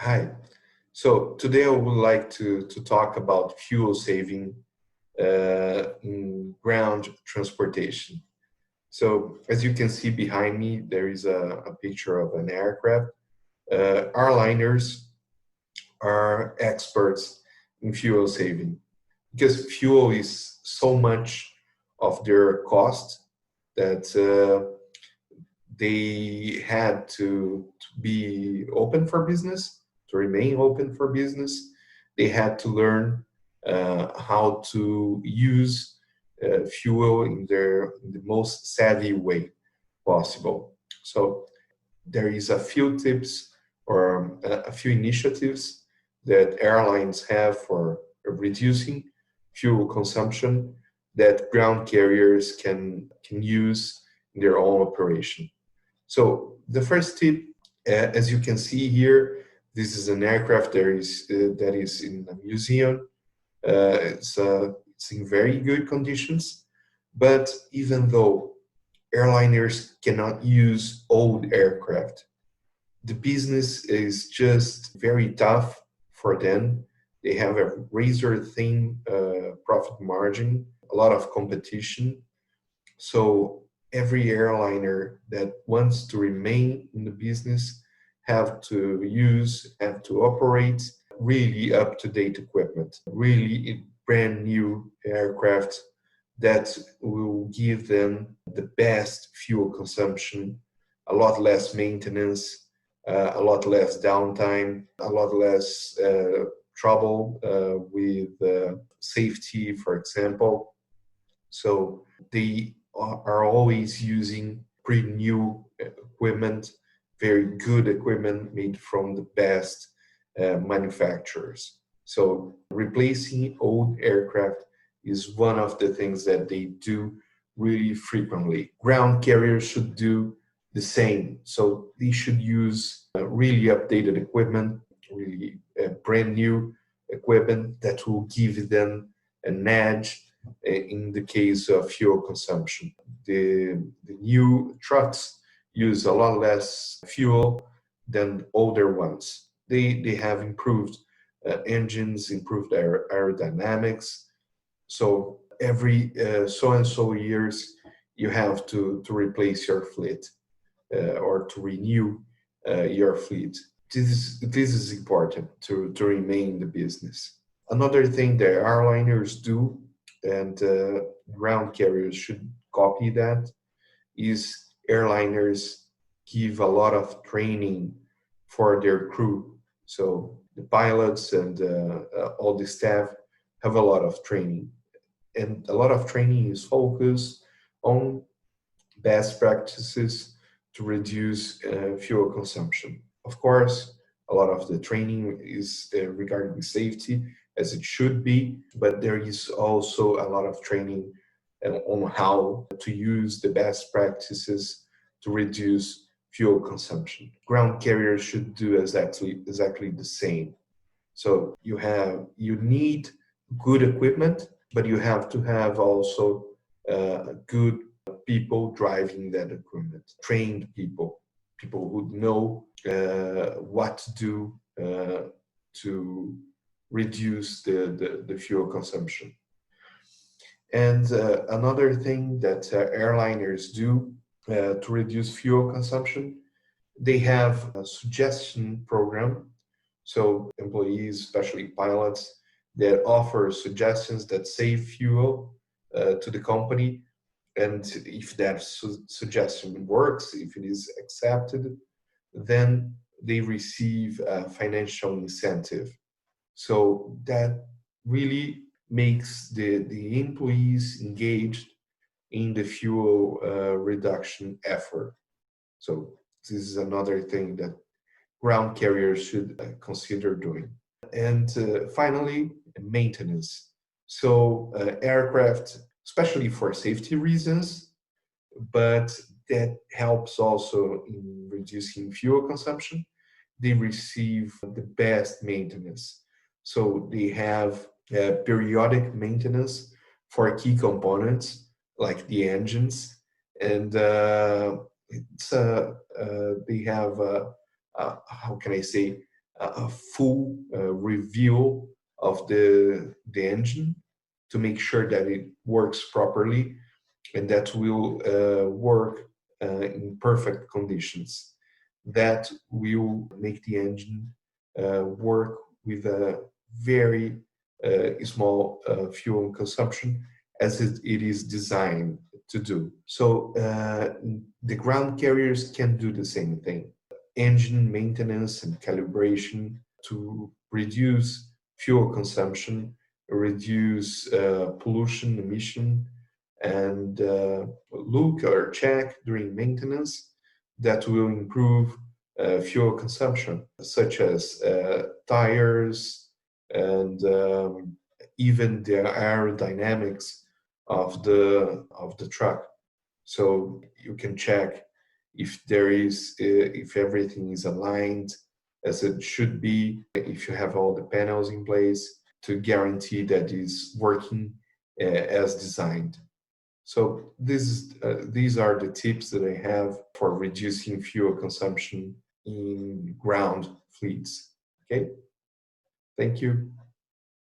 Hi. So today I would like to talk about fuel saving in ground transportation. So as you can see behind me, there is a picture of an aircraft. Airliners are experts in fuel saving because fuel is so much of their cost that they had to be open for business, to remain open for business. They had to learn how to use fuel in the most savvy way possible. So there is a few tips or a few initiatives that airlines have for reducing fuel consumption that ground carriers can use in their own operation. So the first tip, as you can see here, this is an aircraft that is in a museum. It's in very good conditions, but even though airliners cannot use old aircraft, the business is just very tough for them. They have a razor thin profit margin, a lot of competition, so every airliner that wants to remain in the business have to operate really up-to-date equipment, really brand new aircraft that will give them the best fuel consumption, a lot less maintenance, a lot less downtime, a lot less trouble with safety, for example. So they are always using pretty new equipment, very good equipment made from the best manufacturers. So replacing old aircraft is one of the things that they do really frequently. Ground carriers should do the same. So they should use really updated equipment, really brand new equipment that will give them an edge in the case of fuel consumption. The new trucks use a lot less fuel than older ones. They have improved engines, improved aerodynamics. So every so and so years, you have to replace your fleet or to renew your fleet. This is important to remain in the business. Another thing that airliners do, and ground carriers should copy that, is airliners give a lot of training for their crew. So the pilots and all the staff have a lot of training. And a lot of training is focused on best practices to reduce fuel consumption. Of course, a lot of the training is regarding safety, as it should be, but there is also a lot of training on how to use the best practices to reduce fuel consumption. Ground carriers should do exactly the same. So you need good equipment, but you have to have also good people driving that equipment, trained people, people who know what to do to reduce the fuel consumption. And another thing that airliners do to reduce fuel consumption, they have a suggestion program. So employees, especially pilots, that offer suggestions that save fuel to the company. And if that suggestion works, if it is accepted, then they receive a financial incentive. So that really makes the employees engaged in the fuel reduction effort. So this is another thing that ground carriers should consider doing. And finally, maintenance. So aircraft, especially for safety reasons, but that helps also in reducing fuel consumption, they receive the best maintenance. So they have periodic maintenance for key components like the engines, and they have how can I say, a full review of the engine to make sure that it works properly and that will work in perfect conditions. That will make the engine work with a very small fuel consumption as it is designed to do. So the ground carriers can do the same thing. Engine maintenance and calibration to reduce fuel consumption, reduce pollution emission, and look or check during maintenance that will improve fuel consumption, such as tires and even the aerodynamics of the truck. So you can check if there is if everything is aligned as it should be, if you have all the panels in place to guarantee that it's working as designed. So these are the tips that I have for reducing fuel consumption in ground fleets. Okay, thank you.